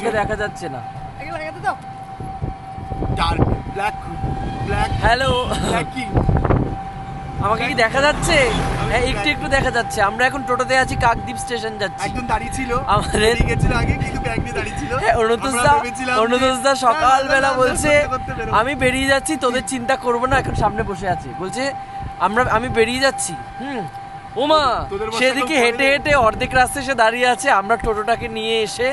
মুখে দেখা যাচ্ছে না। হ্যালো, আমাকে কি দেখা যাচ্ছে? হ্যাঁ, একটু একটু দেখা যাচ্ছে। আমরা এখন টোটোতে আছি, কাকদ্বীপ স্টেশন যাচ্ছি। একদম দাঁড়িয়ে ছিল, আমাদের গেছিল আগে কিন্তু ব্যাগ নিয়ে দাঁড়িয়ে ছিল। অনুতোষদা সকালবেলা বলছে আমি বেরিয়ে যাচ্ছি, তোদের চিন্তা করবো না, এখন সামনে বসে আছি। বলছে আমি বেরিয়ে যাচ্ছি। ওমা, সেদিকে হেঁটে হেঁটে অর্ধেক রাস্তায় এসে দাঁড়িয়ে আছে। আমরা টোটোটাকে নিয়ে এসে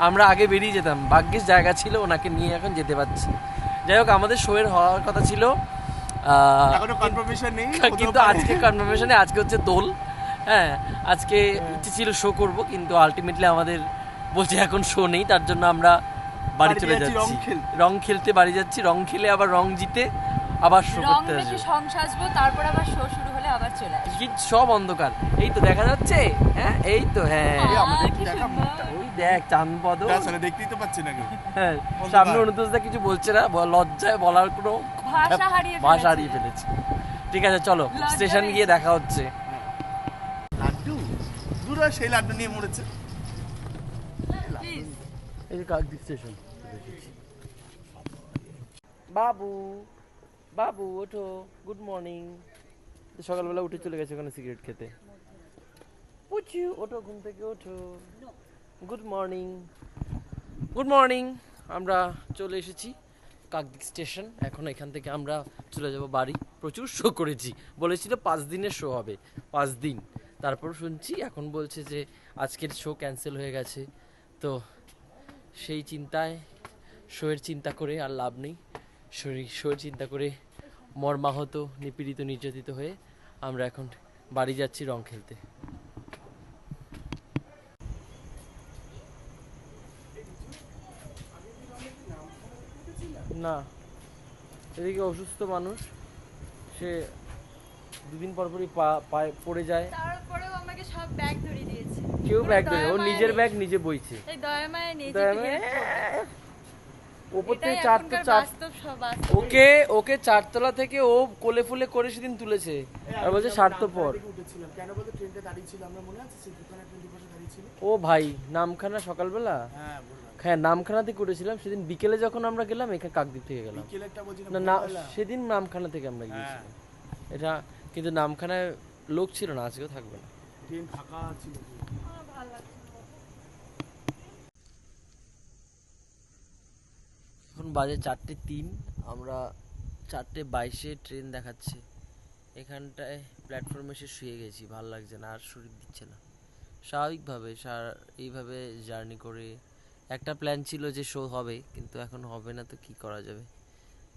আমরা আগে বেরিয়ে যেতাম, ভাগ্যিস জায়গা ছিল, ওনাকে নিয়ে এখন যেতে পারছি। যাই হোক, আমাদের শোয়ের হওয়ার কথা ছিল, কিন্তু আজকে কনফার্মেশনে আজকে হচ্ছে দোল। হ্যাঁ, আজকে ইচ্ছে ছিল শো করব, কিন্তু আলটিমেটলি আমাদের বলছে এখন শো নেই, তার জন্য আমরা বাড়ি চলে যাচ্ছি, রং খেলতে বাড়ি যাচ্ছি। রং খেলে আবার রং জিতে আবার শো করতে আসবো, তারপর আবার শো শুরু হলে আবার চলে আসবো। সব অন্ধকার। এই তো দেখা যাচ্ছে। হ্যাঁ, এই তো। হ্যাঁ, ওই দেখ চাঁদপদ, দেখতেই তো পাচ্ছি না। হ্যাঁ, সামনে অনুতোষদা কিছু বলছে না, লজ্জায় বলার কোনো ভাষা হারিয়ে ফেলেছে। ঠিক আছে, চলো স্টেশন গিয়ে দেখা হচ্ছে। লাড্ডু পুরো সেই লাড্ডু নিয়ে মরেছে। এই কাকদ্বীপ স্টেশন। বাবু বাবু ওঠো, গুড মর্নিং। সকালবেলা উঠে চলে গেছে ওখানে সিগারেট খেতে। পুচু ওঠো, ঘুম থেকে ওঠো। Good morning, good morning. আমরা চলে এসেছি কাকদ্বীপ স্টেশন। এখন এখান থেকে আমরা চলে যাব বাড়ি। প্রচুর শো করেছি, বলেছিল 5 দিনের শো হবে, 5 দিন। তারপর শুনছি এখন বলছে যে আজকের শো ক্যান্সেল হয়ে গেছে। তো সেই চিন্তায়, শোয়ের চিন্তা করে আর লাভ নেই। শোয়ের চিন্তা করে মর্মাহত, নিপীড়িত, নির্যাতিত হয়ে আমরা এখন বাড়ি যাচ্ছি রং খেলতে। না, এদিকে অসুস্থ মানুষ, সে দুদিন পর পরই পায়ে পড়ে যায়। তারপরেও আমাকে সব ব্যাগ ধরিয়ে দিয়েছে। কেউ ব্যাগ ধরে, ও নিজের ব্যাগ নিজে বইছে। এই দয়ামায়া নিজে ওপর থেকে ওকে 4তলা থেকে ও কোলে ফুলে করে সেদিন তুলেছে আর বলছে স্বার্থপর। কেন বলতো ট্রেনটা দাঁড়িয়ে ছিল, আমরা মনে আছে সেই দোকানে ট্রেন দুপাশে দাঁড়িয়ে ছিল। ও ভাই, নামখানা সকালবেলা, হ্যাঁ নামখানা থেকে উঠেছিলাম সেদিন। বিকেলে যখন আমরা গেলাম এখানে কাকদ্বীপ থেকে গেলাম, না সেদিন নামখানা থেকে আমরা গিয়েছিলাম। এটা কিন্তু নামখানায় লোক ছিল না, আজকেও থাকবে না, ট্রেন ফাঁকা ছিল। এখন বাজে 4:03। আমরা 4:22 ট্রেন দেখাচ্ছে। এখানটায় প্ল্যাটফর্মে এসে শুয়ে গেছি, ভালো লাগছে না, আর শরীর দিচ্ছে না। স্বাভাবিকভাবে এইভাবে জার্নি করে একটা প্ল্যান ছিল যে শো হবে, কিন্তু এখন হবে না, তো কি করা যাবে।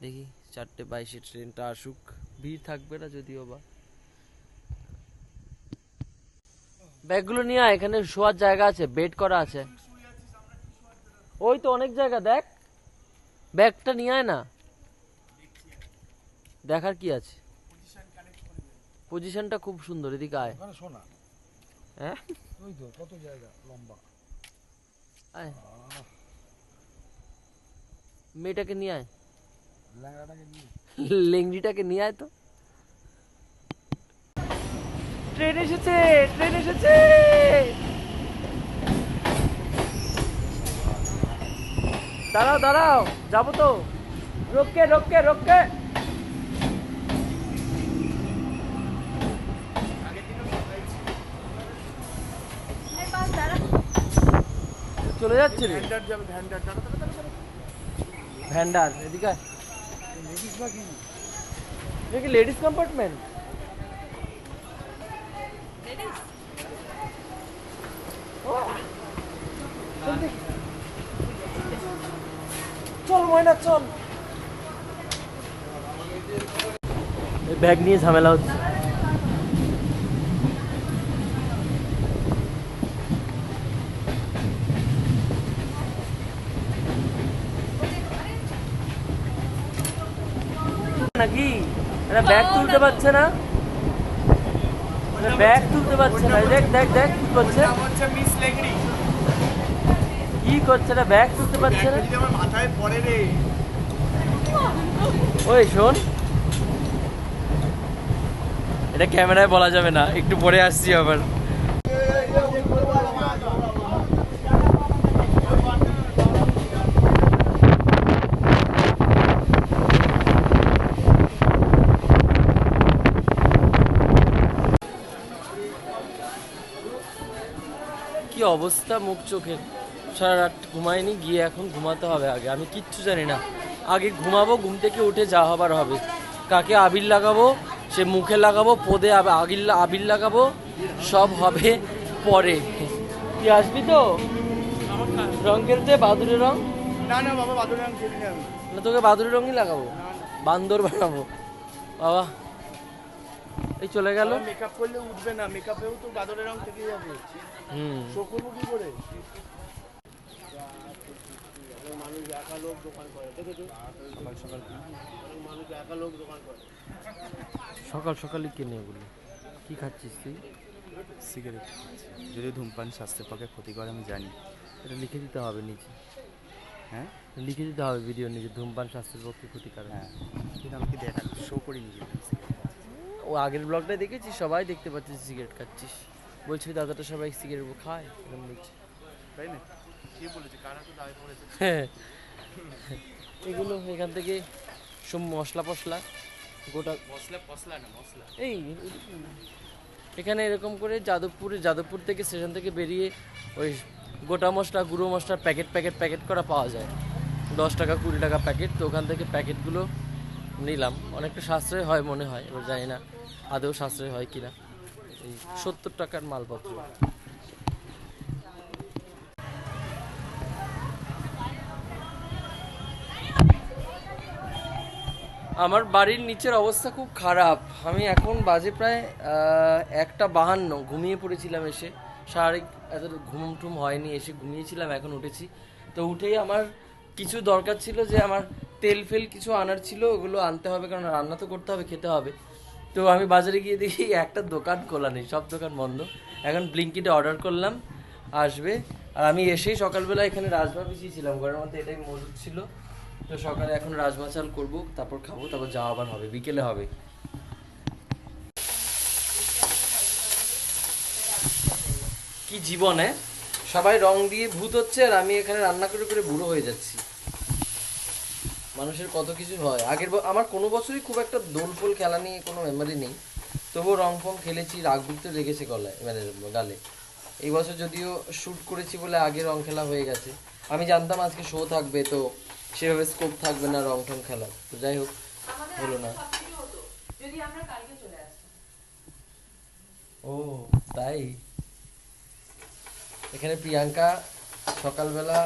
দেখি 4:22 ট্রেনটা আসুক, ভিড় থাকবে না যদিও বা। ব্যাগগুলো নিয়ে আয়, এখানে শোয়ার জায়গা আছে, বেড করা আছে। ওই তো অনেক জায়গা, দেখ ব্যাগটা নিয়ে আয় না, দেখার কি আছে। পজিশনটা খুব সুন্দর, এদিকে আয়। হ্যাঁ, ওই তো কত জায়গা লম্বা। আয়, মেয়েটাকে নিয়ে আয়, লেংড়িটাকে নিয়ে আয়। তো ট্রেন এসেছে, ট্রেন এসেছে। দাঁড়াও দাঁড়াও, যাবো তো, রোকে রোকে রোকে। চলে যাচ্ছে রে ভ্যান্ডার, এদিকে দেখি লেডিস কম্পার্টমেন্ট। চল ময়না চল। ব্যাগ নিয়ে ঝামেলা হচ্ছে। নাকি এটা ব্যাগ তুলতে পারছে না, ব্যাগ তুলতে পারছে না। দেখ দেখ দেখ কি করছে, কি করছে না, ব্যাগ তুলতে পারছে না। মাথায় পড়ে রে। ওই শোন, এটা ক্যামেরায় বলা যাবে না, একটু পরে আসছি আবার। কি অবস্থা মুখ চোখের, সারা রাত ঘুমাইনি, গিয়ে এখন ঘুমাতে হবে। আগে আমি কিচ্ছু জানি না, আগে ঘুমাবো, ঘুম থেকে উঠে যা হবার হবে। কাকে আবির লাগাবো সে মুখে লাগাবো, পদে আবির লাগাবো, সব হবে পরে। তুই আসবি তো রং খেলতে, বাদুড়ের রং? না না বাবা, বাদুর রং খেলি না আমি। না তোকে বাদুড়ের রঙই লাগাবো, বান্দর বানাবো বাবা। এই চলে গেল। মেকআপ করলে উঠবে না, মেকআপেও তো বাদরের রং থেকে যাবে। শো করবো কি করে? মানুষ একা লোক দোকান করে, দেখেছো? সকাল সকাল মানুষ একা লোক দোকান করে। সকাল সকালই কিনে ওগুলো কি খাচ্ছিস তুই? সিগারেট। যদি ধূমপান স্বাস্থ্যের পক্ষে ক্ষতিকর আমি জানি। এটা লিখে দিতে হবে নিচে, হ্যাঁ লিখে দিতে হবে ভিডিও নিচে, ধূমপান স্বাস্থ্যের পক্ষে ক্ষতিকারক। হ্যাঁ, কিন্তু আমাকে দেখা শো করি নিজে। ও আগের ব্লগটা দেখেছিস, সবাই দেখতে পাচ্ছিস সিগারেট খাচ্ছিস, বলছি দাদাটা সবাই সিগারেট খায় এরকম বলছি। তাই না? কে বলেছে? কারা তো দাবি করেছে? হ্যাঁ, এগুলো এখান থেকে সব মশলা ফসলা গোটা মশলা না মশলা। এই এখানে এরকম করে যাদবপুর থেকে স্টেশন থেকে বেরিয়ে ওই গোটা মশলা গুঁড়ো মশলার প্যাকেট করা পাওয়া যায়, 10 টাকা 20 টাকা প্যাকেট। তো ওখান থেকে প্যাকেটগুলো নিলাম, অনেকটা সাশ্রয় হয় মনে হয়, এবার জানি না আদৌ সাশ্রয় হয় কিনা। এই 70 টাকার মালপত্র। আমার বাড়ির নিচের অবস্থা খুব খারাপ। আমি এখন বাজে প্রায় 1:52, ঘুমিয়ে পড়েছিলাম এসে, শারীরিক এত ঘুম টুম হয়নি, এসে ঘুমিয়েছিলাম, এখন উঠেছি। তো উঠেই আমার কিছু দরকার ছিল, যে আমার তেল ফেল কিছু আনার ছিল, ওগুলো আনতে হবে, কারণ রান্না তো করতে হবে, খেতে হবে। তো আমি বাজারে গিয়ে দেখি একটা দোকান খোলা নেই, সব দোকান বন্ধ। এখন ব্লিঙ্কিটে অর্ডার করলাম, আসবে। আর আমি এসেই সকালবেলা এখানে রাজমা ভিজিয়েছিলাম, ঘরের মধ্যে এটাই মজুদ ছিল। তো সকালে এখন রাজমা চাল করবো, তারপর খাবো, তারপর যাওয়া আবার হবে, বিকেলে হবে। কি জীবনে সবাই রং দিয়ে ভূত হচ্ছে, আর আমি এখানে রান্না করে করে বুড়ো হয়ে যাচ্ছি। মানুষের কত কিছু হয়। আমার কোনো বছরই খুব একটা দোল ফোল খেলা নিয়ে কোনো মেমোরি নেই, তবুও রং ফং খেলেছি, রাগ তো লেগেছে গলায়, মানে গালে। এই বছর যদিও শ্যুট করেছি বলে আগে রং খেলা হয়ে গেছে। আমি জানতাম আজকে শো থাকবে, তো সেভাবে স্কোপ থাকবে না রং টং খেলা, তো যাই হোক হলো না। ও তাই? এখানে প্রিয়াঙ্কা সকালবেলা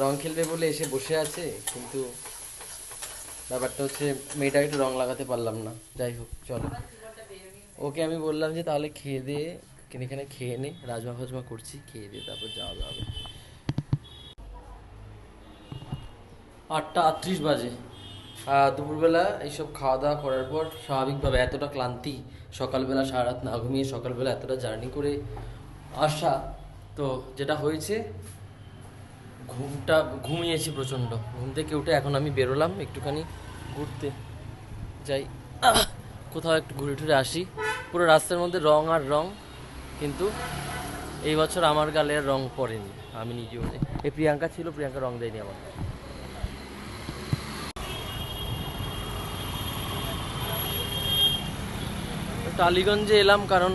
রং খেলবে বলে এসে বসে আছে, কিন্তু ব্যাপারটা হচ্ছে মেয়েটাকে একটু রং লাগাতে পারলাম না। যাই হোক চলো, ওকে আমি বললাম যে তাহলে খেয়ে দিয়ে এখানে খেয়ে নে, রাজমা ফাজমা করছি, খেয়ে দিয়ে তারপর যাওয়া হবে। 8:38 বাজে। দুপুরবেলা এইসব খাওয়া দাওয়া করার পর স্বাভাবিকভাবে এতটা ক্লান্তি, সকালবেলা সারা রাত না ঘুমিয়ে সকালবেলা এতটা জার্নি করে আসা, তো যেটা হয়েছে ঘুমিয়েছি প্রচণ্ড। ঘুম থেকে উঠে এখন আমি বেরোলাম একটুখানি ঘুরতে যাই, কোথাও একটু ঘুরে টুরে আসি। পুরো রাস্তার মধ্যে রং আর রং, কিন্তু এই বছর আমার গালে আর রং পড়েনি, আমি নিজেও। এই প্রিয়াঙ্কা ছিল, প্রিয়াঙ্কা রং দেয়নি আমার। টালিগঞ্জে এলাম কারণ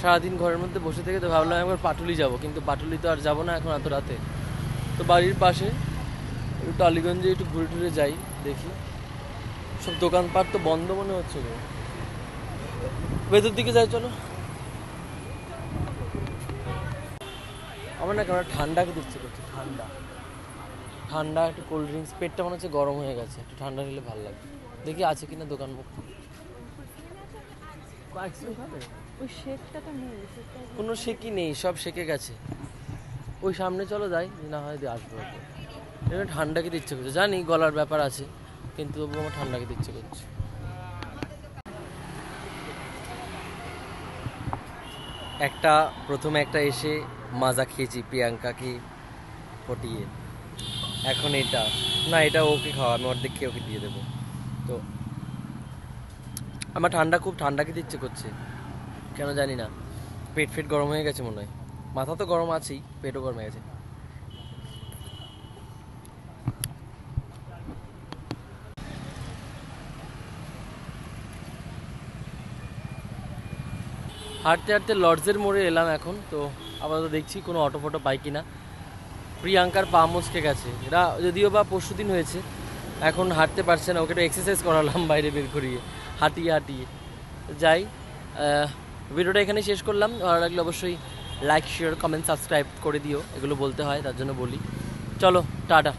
সারাদিন ঘরের মধ্যে বসে থেকে, তো ভাবলাম একবার পাটুলি যাব, কিন্তু পাটুলি তো আর যাবো না এখন এত রাতে। তো বাড়ির পাশে একটু টালিগঞ্জে একটু ঘুরে টুরে যাই, দেখি সব দোকানপাট তো বন্ধ মনে হচ্ছে গো। ভেতর দিকে যাই চলো। আমার না কেমন ঠান্ডা খেতে ইচ্ছে করছে, ঠান্ডা ঠান্ডা একটু কোল্ড ড্রিঙ্কস, পেটটা মনে হচ্ছে গরম হয়ে গেছে, একটু ঠান্ডা খেলে ভালো লাগবে। দেখি আছে কিনা দোকান মুখ। আইসক্রিম খাবে? কোনো শেকই নেই, সব শেকে গেছে। ওই সামনে চলো যাই, না হয় দিয়ে আসবো। এবার ঠান্ডা খেতে ইচ্ছে করছে, জানি গলার ব্যাপার আছে, কিন্তু তবুও আমার ঠান্ডা খেতে ইচ্ছে করছে। প্রথমে একটা এসে মাজা খেয়েছি প্রিয়াঙ্কাকে পটিয়ে, এখন এটা না, এটা ওকে খাওয়া, আমি অর্ধেক খেয়ে ওকে দিয়ে দেবো। তো আমার খুব ঠান্ডা খেতে ইচ্ছে করছে, কেন জানি না, পেট ফেট গরম হয়ে গেছে মনে হয়, মাথা তো গরম আছেই, পেটও গরম হয়ে গেছে। হাঁটতে হাঁটতে লর্ডসের মোড়ে এলাম এখন, তো আপাতত দেখছি কোনো অটো ফটো পাই কিনা। প্রিয়াঙ্কার পা মুচকে গেছে, এরা যদিও বা পরশুদিন হয়েছে, এখন হাঁটতে পারছে না, ওকে একটু এক্সারসাইজ করালাম বাইরে বের করিয়ে, হাঁটিয়ে হাঁটিয়ে। যাই, ভিডিওটা এখানে শেষ করলাম। ভালো লাগলে অবশ্যই লাইক, শেয়ার, কমেন্ট, সাবস্ক্রাইব করে দিও, এগুলো বলতে হয় তার জন্য বলি। চলো টাটা।